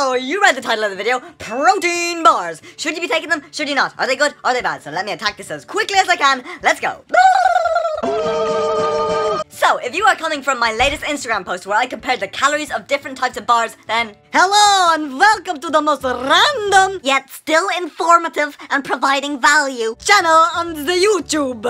So, you read the title of the video, protein bars. Should you be taking them? Should you not? Are they good? Are they bad? So let me attack this as quickly as I can. Let's go. So, if you are coming from my latest Instagram post where I compared the calories of different types of bars, then hello and welcome to the most random, yet still informative and providing value channel on the YouTube.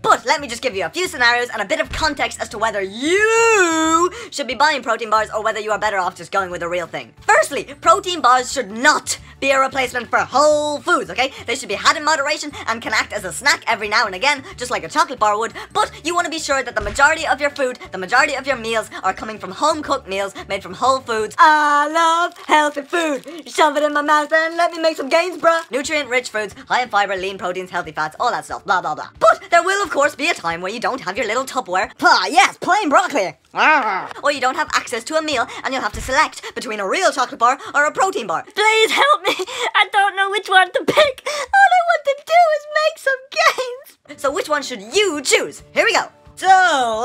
But let me just give you a few scenarios and a bit of context as to whether you should be buying protein bars or whether you are better off just going with the real thing. Firstly, protein bars should not be a replacement for whole foods, okay? They should be had in moderation and can act as a snack every now and again, just like a chocolate bar would, but you want to be sure that the majority of your food, the majority of your meals are coming from home-cooked meals made from whole foods. I love healthy food. Shove it in my mouth and let me make some gains, bruh. Nutrient-rich foods, high in fiber, lean proteins, healthy fats, all that stuff, blah, blah, blah. But there will, of course, be a time where you don't have your little Tupperware. Yes, plain broccoli. Or you don't have access to a meal and you'll have to select between a real chocolate bar or a protein bar. Please help me. I don't know which one to pick. All I want to do is make some gains. So which one should you choose? Here we go. So,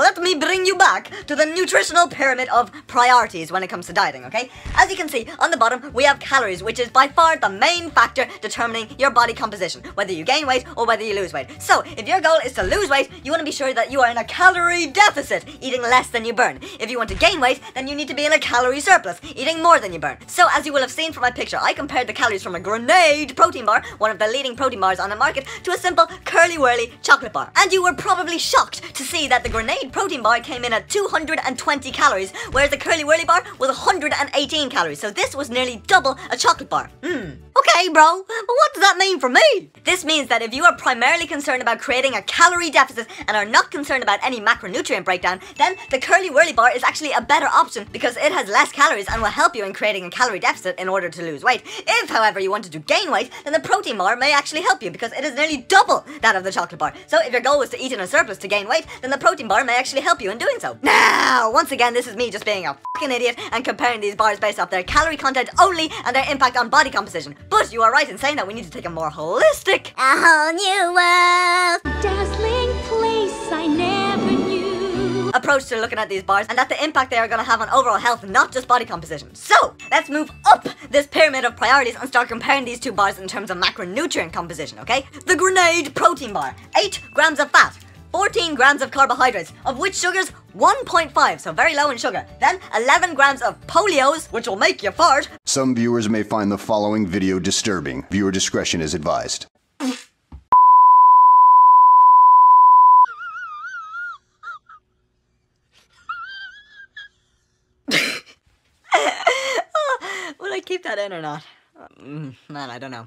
let me bring you back to the nutritional pyramid of priorities when it comes to dieting, okay? As you can see, on the bottom, we have calories, which is by far the main factor determining your body composition, whether you gain weight or whether you lose weight. So, if your goal is to lose weight, you want to be sure that you are in a calorie deficit, eating less than you burn. If you want to gain weight, then you need to be in a calorie surplus, eating more than you burn. So, as you will have seen from my picture, I compared the calories from a GRENDE protein bar, one of the leading protein bars on the market, to a simple curly-whirly chocolate bar. And you were probably shocked to see that the GRENDE protein bar came in at 220 calories, whereas the Curly Whirly bar was 118 calories, so this was nearly double a chocolate bar. Okay, bro, but what does that mean for me? This means that if you are primarily concerned about creating a calorie deficit and are not concerned about any macronutrient breakdown, then the Curly Whirly bar is actually a better option because it has less calories and will help you in creating a calorie deficit in order to lose weight. If, however, you wanted to gain weight, then the protein bar may actually help you because it is nearly double that of the chocolate bar. So if your goal was to eat in a surplus to gain weight, then the protein bar may actually help you in doing so. Now, once again, this is me just being a fucking idiot and comparing these bars based off their calorie content only and their impact on body composition. But you are right in saying that we need to take a more holistic, a whole new world, dazzling place I never knew approach to looking at these bars and at the impact they are going to have on overall health, not just body composition. So, let's move up this pyramid of priorities and start comparing these two bars in terms of macronutrient composition, okay? The GRENDE protein bar, 8 grams of fat, 14 grams of carbohydrates, of which sugar's 1.5, so very low in sugar. Then 11 grams of polios, which will make you fart. Some viewers may find the following video disturbing. Viewer discretion is advised. Will I keep that in or not? Man, I don't know.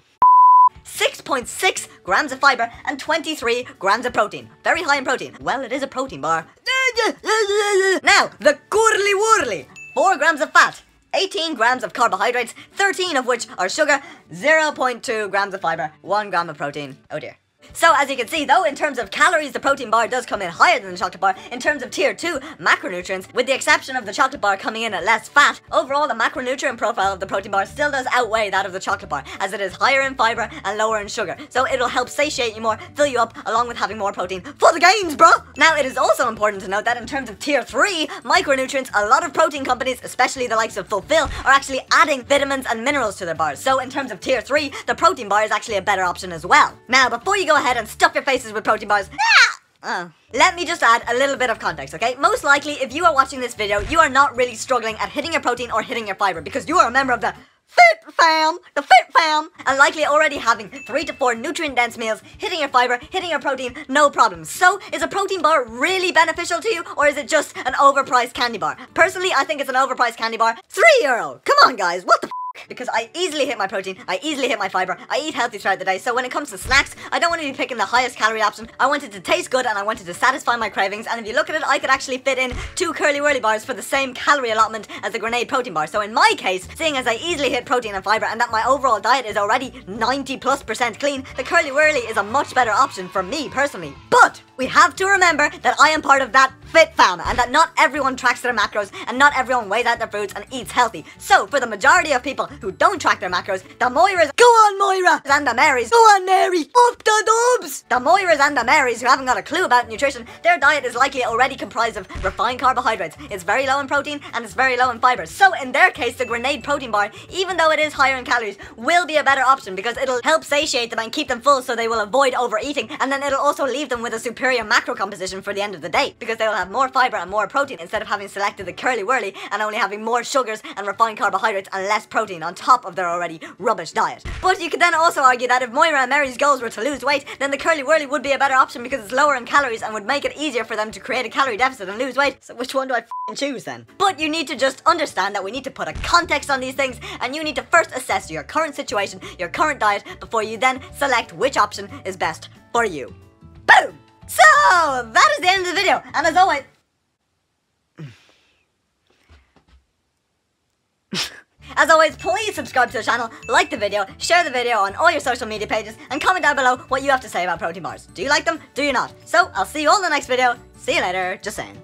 6.6 grams of fiber and 23 grams of protein. Very high in protein. Well, it is a protein bar. Now, the Curly Whirly. 4 grams of fat, 18 grams of carbohydrates, 13 of which are sugar, 0.2 grams of fiber, 1 gram of protein. Oh dear. So, as you can see, though, in terms of calories, the protein bar does come in higher than the chocolate bar. In terms of tier 2 macronutrients, with the exception of the chocolate bar coming in at less fat, overall the macronutrient profile of the protein bar still does outweigh that of the chocolate bar, as it is higher in fiber and lower in sugar. So it'll help satiate you more, fill you up, along with having more protein for the gains, bro! Now, it is also important to note that in terms of tier 3 micronutrients, a lot of protein companies, especially the likes of Fulfill, are actually adding vitamins and minerals to their bars. So in terms of tier 3, the protein bar is actually a better option as well. Now, before you go ahead and stuff your faces with protein bars, let me just add a little bit of context, okay? Most likely, if you are watching this video, you are not really struggling at hitting your protein or hitting your fiber because you are a member of the fitfam, and likely already having 3 to 4 nutrient-dense meals, hitting your fiber, hitting your protein, no problem. So, is a protein bar really beneficial to you, or is it just an overpriced candy bar? Personally, I think it's an overpriced candy bar. €3! Come on, guys, what the f***? Because I easily hit my protein, I easily hit my fiber, I eat healthy throughout the day, so when it comes to snacks, I don't want to be picking the highest calorie option. I want it to taste good and I want it to satisfy my cravings, and if you look at it, I could actually fit in 2 Curly Whirly bars for the same calorie allotment as the GRENDE protein bar. So in my case, seeing as I easily hit protein and fiber and that my overall diet is already 90+% clean, the Curly Whirly is a much better option for me personally. But we have to remember that I am part of that fitfam, and that not everyone tracks their macros and not everyone weighs out their foods and eats healthy. So for the majority of people who don't track their macros, the Moiras, go on Moira, and the Marys, go on Mary, up the dubs! The Moiras and the Marys who haven't got a clue about nutrition, their diet is likely already comprised of refined carbohydrates. It's very low in protein and it's very low in fiber. So in their case, the GRENDE protein bar, even though it is higher in calories, will be a better option because it'll help satiate them and keep them full so they will avoid overeating, and then it'll also leave them with a superior macro composition for the end of the day because they will have more fiber and more protein instead of having selected the curly whirly and only having more sugars and refined carbohydrates and less protein on top of their already rubbish diet. But you could then also argue that if Moira and Mary's goals were to lose weight, then the curly whirly would be a better option because it's lower in calories and would make it easier for them to create a calorie deficit and lose weight. So which one do I choose then? But you need to just understand that we need to put a context on these things, and you need to first assess your current situation, your current diet, before you then select which option is best for you. Boom! So, that is the end of the video, and as always... As always, please subscribe to the channel, like the video, share the video on all your social media pages, and comment down below what you have to say about protein bars. Do you like them? Do you not? So, I'll see you all in the next video. See you later. Just saying.